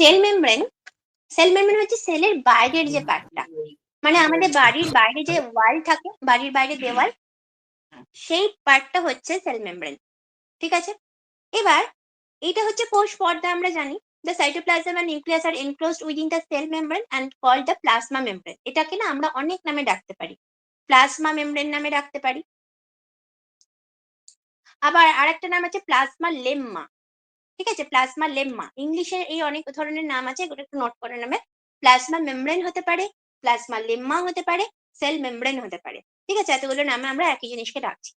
Cell membrane হচ্ছে সেলের বাইরের যে পার্টটা, মানে আমাদের বাড়ির বাইরে যে ওয়াল থাকে, বাড়ির বাইরে দেওয়াল, সেই পার্টটা হচ্ছে সেল মেমব্রেন। ঠিক আছে? এবার এটা হচ্ছে কোষ পর্দা, আমরা জানি। The cytoplasm and nucleus are enclosed within the cell membrane and called the plasma membrane. এটাকে না আমরা অনেক নামে ডাকতে পারি। প্লাজমা মেমব্রেন নামে ডাকতে পারি। আবার আরেকটা নাম আছে প্লাজমা লেম্মা। ঠিক আছে? প্লাজমা লেম্মা। ইংলিশে এই অনেক ধরনের নাম আছে, এগুলো একটু নোট করে নেবে। প্লাজমা মেমব্রেন হতে পারে, প্লাজমা লেম্মা হতে পারে, সেল মেমব্রেন হতে পারে। ঠিক আছে? এতগুলো নামে আমরা একই জিনিসকে ডাকছি।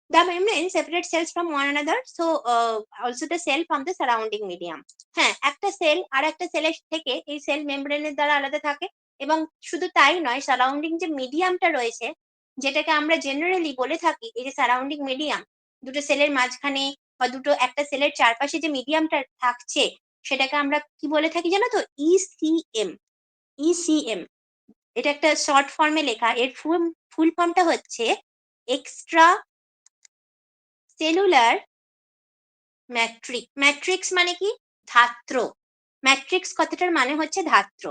The membrane separates cells from one another, so also the cell from the surrounding medium. হ্যাঁ, একটা সেল আর একটা সেলের থেকে এই সেল মেমব্রেনের দ্বারা আলাদা থাকে, এবং শুধু তাই নয়, সারাউন্ডিং যে মিডিয়ামটা রয়েছে, যেটাকে আমরা জেনারেলি বলে থাকি এই যে সারাউন্ডিং মিডিয়াম, দুটো সেলের মাঝখানে বা একটা সেলের চারপাশে যে মিডিয়ামটা থাকছে, সেটাকে আমরা কি বলে থাকি জানো তো? ইসিএম। ইসিএম, এটা একটা শর্ট ফর্মে লেখা। এর ফুল ফর্মটা হচ্ছে এক্সট্রা সেলুলার ম্যাট্রিক্স। মানে কি? ধাত্র। ম্যাট্রিক্স কথাটার মানে হচ্ছে ধাত্র।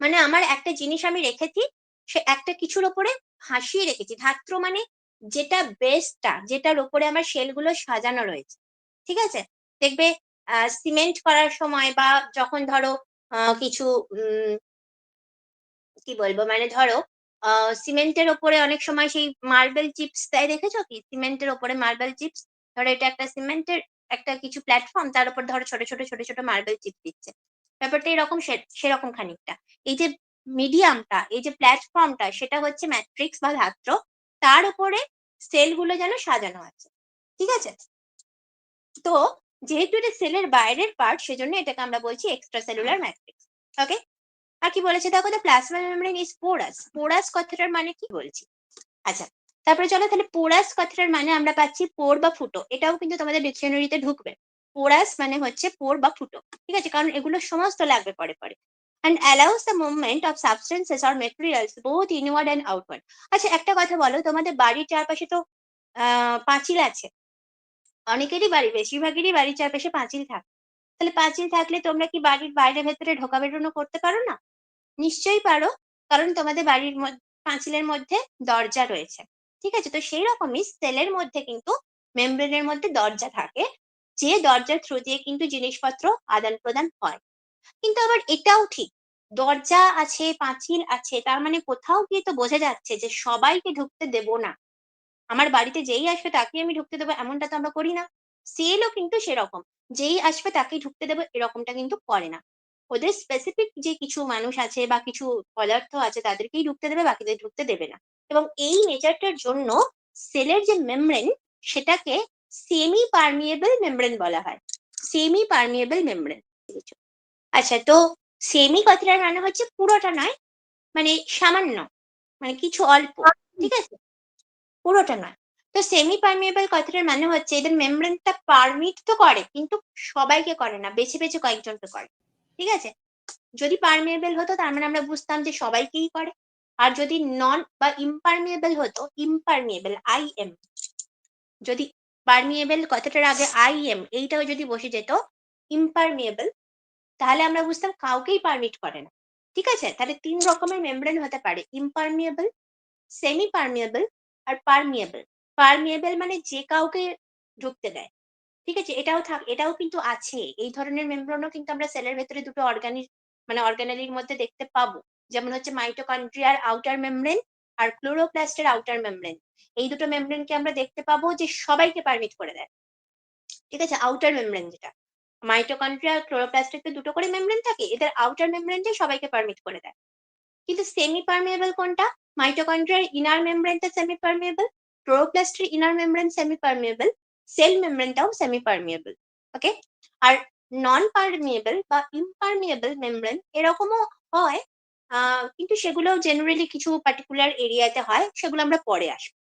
মানে আমার একটা জিনিস আমি রেখেছি, সে একটা কিছুর ওপরে ভাসিয়ে রেখেছি। ধাত্র মানে যেটা বেসটা, যেটার ওপরে আমার শেলগুলো সাজানো রয়েছে। ঠিক আছে? দেখবে সিমেন্ট করার সময় বা যখন ধরো কিছু কি বলবো, মানে ধরো সিমেন্টের ওপরে অনেক সময় সেই মার্বেল চিপস দেয়, দেখেছো কি? সিমেন্টের ওপরে মার্বেল চিপস। ধরো এটা একটা সিমেন্টের একটা কিছু প্ল্যাটফর্ম, তার উপর ধরো ছোট ছোট মার্বেল চিপস দিচ্ছে। ব্যাপারটা এরকম, সেরকম খানিকটা। এই যে মিডিয়ামটা, এই যে প্ল্যাটফর্মটা, সেটা হচ্ছে ম্যাট্রিক্স বা ধাত্র। তার উপরে সেলগুলো যেন সাজানো আছে। ঠিক আছে? তো যেহেতু এটা সেলের বাইরের পার্ট, সেজন্য এটাকে আমরা বলছি এক্সট্রা সেলুলার ম্যাট্রিক্স। ওকে? আর কি বলেছে দেখো? The plasma membrane is porous. Porous কথাটার মানে কি বলছি। আচ্ছা, তারপরে চলো তাহলে পোরাস কথাটার মানে আমরা পাচ্ছি পোর বা ফুটো। এটাও কিন্তু তোমাদের ডিকশনারিতে ঢুকবে। পোরাস মানে হচ্ছে পোর বা ফুটো। ঠিক আছে? কারণ এগুলো সমস্ত লাগবে পরে পরে। And allows the movement of substances or materials both inward and outward. আচ্ছা, একটা কথা বলো, তোমাদের বাড়ির চারপাশে তো পাঁচিল আছে। অনেকেরই বাড়ি, বেশিরভাগেরই বাড়ির চারপাশে পাঁচিল থাকে। তাহলে পাঁচিল থাকলে তোমরা কি বাড়ির বাইরে ভেতরে ঢোকা বেরোনো করতে পারো না? নিশ্চয়ই পারো, কারণ তোমাদের বাড়ির পাঁচিলের মধ্যে দরজা রয়েছে। ঠিক আছে? তো সেই রকমই সেলের মধ্যে কিন্তু মেমব্রেনের মধ্যে দরজা থাকে, যে দরজার থ্রু দিয়ে কিন্তু জিনিসপত্র আদান প্রদান হয়। কিন্তু আবার এটাও ঠিক, দরজা আছে, পাঁচিল আছে, তার মানে কোথাও গিয়ে তো বোঝা যাচ্ছে যে সবাইকে ঢুকতে দেব না। আমার বাড়িতে যেই আসবে তাকেই আমি ঢুকতে দেবো, এমনটা তো আমরা করি না। সেলও কিন্তু সেরকম, যেই আসবে তাকেই ঢুকতে দেবো, এরকমটা কিন্তু করে না। ওদের স্পেসিফিক যে কিছু মানুষ আছে বা কিছু পদার্থ আছে, তাদেরকেই ঢুকতে দেবে, বাকিদের ঢুকতে দেবে না। এবং এই নেচারটার জন্য সেলের যে মেমব্রেন, সেটাকে সেমি পারমিয়েবল মেমব্রেন বলা হয়। Semi permeable membrane. আচ্ছা, তো সেমি কথাটার মানে হচ্ছে পুরোটা নয়, মানে সামান্য, মানে কিছু অল্প। ঠিক আছে? পুরোটা নয়। তো সেমি পারমিয়েবল কথাটার মানে হচ্ছে এদের মেমব্রেনটা পারমিট তো করে, কিন্তু সবাইকে করে না, বেছে বেছে কয়েকজনকে করে। ঠিক আছে? যদি পারমিয়েবল হতো তার মানে আমরা বুঝতাম যে সবাইকেই করে। আর যদি নন বা ইমপারমিয়েবল হতো, ইমপারমিয়েবল আইএম, যদি পারমিয়েবল কথাটার আগে আইএম এইটাও যদি বসে যেত, ইমপারমিয়েবল, তাহলে আমরা বুঝতাম কাউকেই পারমিট করে না। ঠিক আছে? তাহলে ৩ রকমের মেমব্রেন হতে পারে: ইমপারমিয়েবল, সেমি পারমিয়েবল আর পারমিয়েবল। পারমিয়েবল মানে যে কাউকে ঢুকতে দেয়। ঠিক আছে? এটাও কিন্তু আছে। এই ধরনের মেমব্রেনও কিন্তু আমরা সেলের ভেতরে দুটো অর্গানেলির মধ্যে দেখতে পাবো। যেমন হচ্ছে মাইটোকন্ড্রিয়ার আউটার মেমব্রেন আর ক্লোরোপ্লাস্টের আউটার মেমব্রেন। এই দুটো মেমব্রেনকে আমরা দেখতে পাবো যে সবাইকে পারমিট করে দেয়। ঠিক আছে? আউটার মেমব্রেন যেটা। মাইটোকন্ড্রিয়া আর ক্লোরোপ্লাস্টের তো দুটো করে মেমব্রেন থাকে। এদের আউটার মেমব্রেনটাই সবাইকে পারমিট করে দেয়। কিন্তু সেমি পারমিয়েবল কোনটা? মাইটোকন্ড্রিয়ার ইনার মেমব্রেনটা সেমি পারমিয়েবল, ক্লোরোপ্লাস্টের inner membrane semi permeable, cell মেমব্রেনটাও সেমি পারমিয়েবল। ওকে? আর নন পারমিয়েবল বা ইমপারমিয়েবল মেমব্রেন এরকমও হয়, কিন্তু সেগুলো জেনারেলি কিছু পার্টিকুলার এরিয়াতে হয়, সেগুলো আমরা পরে আসবো।